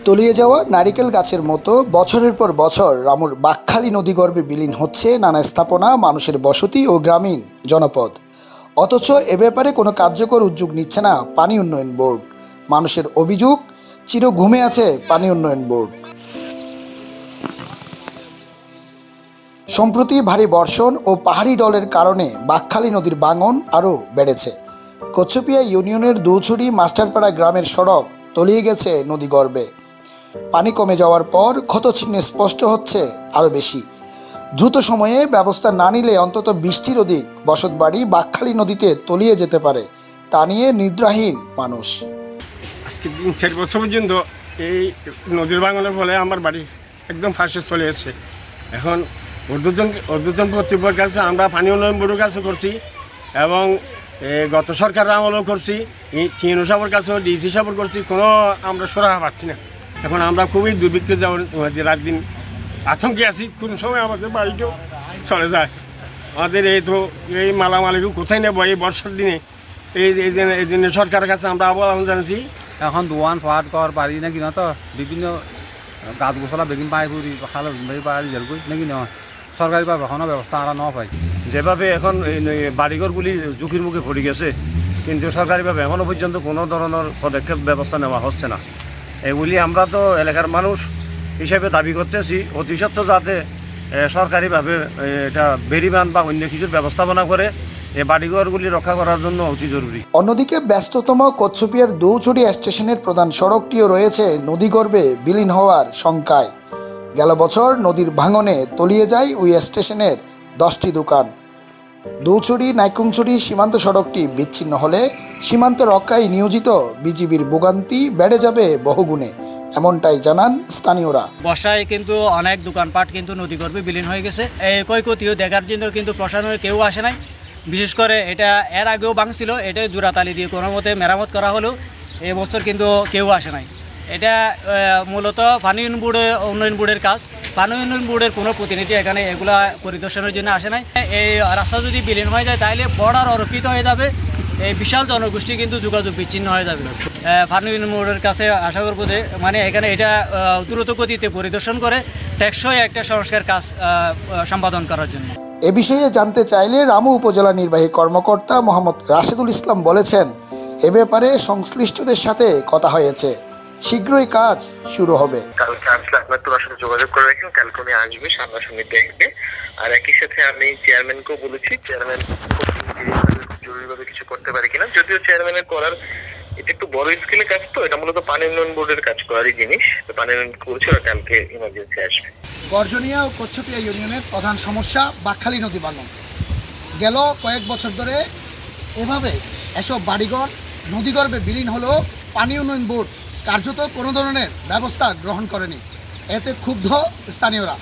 তলিয়ে যাওয়া নারিকেল গাছের মতো বছরের পর বছর রামুর বাকখালী নদীগর্ভে বিলীন হচ্ছে নানা স্থাপনা, মানুষের বসতি ও গ্রামীণ জনপদ। অথচ এ ব্যাপারে কোনো কার্যকর উদ্যোগ নিচ্ছে না পানি উন্নয়ন বোর্ড। মানুষের অভিযোগ, চির ঘুমে আছে পানি উন্নয়ন বোর্ড। সম্প্রতি ভারী বর্ষণ ও পাহাড়ি ঢলের কারণে বাকখালী নদীর ভাঙন আরও বেড়েছে। কচ্ছপিয়া ইউনিয়নের দুছড়ি মাস্টারপাড়া গ্রামের সড়ক তলিয়ে গেছে নদীগর্ভে। পানি কমে যাওয়ার পর ক্ষতচিহ্ন স্পষ্ট হচ্ছে আরও বেশি। দ্রুত সময়ে ব্যবস্থা না নিলে অন্তত 20টির অধিক বসতবাড়ি বাকখালী নদীতে তলিয়ে যেতে পারে। তা নিয়ে নিদ্রাহীন মানুষ। আজকে 3-4 বছর পর্যন্ত এই নদীর ভাঙনের ফলে আমার বাড়ি একদম ফাঁসে চলে এসেছে। এখন ঊর্ধ্বতন কর্তৃপক্ষের কাছে আমরা পানি উন্নয়ন বোর্ডের কাছে করছি এবং গত সরকারের আমলও করছি, টিএনও সাহেবের কাছেও ডিসি সাহেবের করছি, কোনো আমরা সুরাহা পাচ্ছি না। এখন আমরা খুবই দুর্ভিক্ষে যাওয়ার রাত দিন আতঙ্কে আছি, কোন সময় আমাদের বাড়িটাও চলে যায়। আমাদের এই মালামালিও কোথায় নেব এই বর্ষার দিনে, এই জন্য সরকারের কাছে আমরা আবেদন জানাচ্ছি। এখন দোয়ান ফাট কর পারি না কিনা তো বিভিন্ন গাছ গোছলা বেগিন পাই ফুরি খালো পারি যাবই নাকি না সরকারিভাবে এখনো ব্যবস্থা আরা ন পাই। যেভাবে এখন বাড়িঘরগুলি ঝুঁকির মুখে পড়ে গেছে, কিন্তু সরকারিভাবে এখনও পর্যন্ত কোনো ধরনের পদক্ষেপ ব্যবস্থা নেওয়া হচ্ছে না। এগুলি আমরা তো এলাকার মানুষ হিসেবে দাবি করতেছি অতি সত্ত্বর যাতে সরকারিভাবে এটা বেরিবান বা অন্য কিছুর ব্যবস্থাপনা করে এই বাড়িঘরগুলি রক্ষা করার জন্য অতি জরুরি। অন্যদিকে ব্যস্ততম কচ্ছপিয়ার দুছড়ি স্টেশনের প্রধান সড়কটিও রয়েছে নদীগর্ভে বিলীন হওয়ার শঙ্কায়। গেল বছর নদীর ভাঙনে তলিয়ে যায় ওই স্টেশনের 10টি দোকান। দুছড়ি নাইকুমছড়ি সীমান্ত সড়কটি বিচ্ছিন্ন হলে সীমান্ত রক্ষায় নিয়োজিত বিজিবির ভোগান্তি বেড়ে যাবে বহুগুণে, এমনটাই জানান স্থানীয়রা। বর্ষায় কিন্তু অনেক দোকানপাট কিন্তু নদীগর্ভে বিলীন হয়ে গেছে। এই ক্ষয়ক্ষতিও দেখার জন্য কিন্তু প্রশাসনের কেউ আসে নাই। বিশেষ করে এটা এর আগেও ভাঙছিল, এটা জোড়াতালি দিয়ে কোনো মতে মেরামত করা হলেও এবছর কিন্তু কেউ আসে নাই। এটা মূলত পানি উন্নয়ন বোর্ডের কাজ। পানি উন্নয়ন বোর্ডের কোনো প্রতিনিধি এখানে এগুলা পরিদর্শনের জন্য আসে নাই। এই রাস্তা যদি বিলীন হয়ে যায় তাহলে বর্ডার অরক্ষিত হয়ে যাবে, এই বিশাল জনগোষ্ঠী কিন্তু যোগাযোগ বিচ্ছিন্ন হয়ে যাবে। পানি উন্নয়ন বোর্ডের কাছে আশা করবো যে মানে এখানে এটা দ্রুত গতিতে পরিদর্শন করে টেকসই একটা সংস্কার কাজ সম্পাদন করার জন্য। এ বিষয়ে জানতে চাইলে রামু উপজেলা নির্বাহী কর্মকর্তা মোহাম্মদ রাশেদুল ইসলাম বলেছেন, এ ব্যাপারে সংশ্লিষ্টদের সাথে কথা হয়েছে, শীঘ্রই কাজ শুরু হবে। কালকে আসলে আপনার তোমার সাথে যোগাযোগ করে রাখেন, কালকে উনি আসবে, সামনাসামনি দেখবে। আর একই সাথে আমি চেয়ারম্যানকেও বলেছি, চেয়ারম্যান জরুরিভাবে কিছু করতে পারে কিনা। যদিও চেয়ারম্যানের করার এটা একটু বড় স্কেলে কাজ, তো এটা মূলত পানি উন্নয়ন বোর্ডের কাজ করারই জিনিস। পানি উন্নয়ন করছে, কালকে ইমার্জেন্সি আসবে। গর্জনিয়া ও কচ্ছপিয়া ইউনিয়নের প্রধান সমস্যা বাকখালী নদী ভাঙন। গেল কয়েক বছর ধরে এভাবে এসব বাড়িঘর নদীগর্ভে বিলীন হলেও পানি উন্নয়ন বোর্ড কার্যত কোনো ধরনের ব্যবস্থা গ্রহণ করেনি। এতে ক্ষুব্ধ স্থানীয়রা।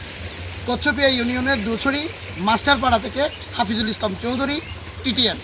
কচ্ছপিয়া ইউনিয়নের দুছড়ি মাস্টারপাড়া থেকে হাফিজুল ইসলাম চৌধুরী, TTN।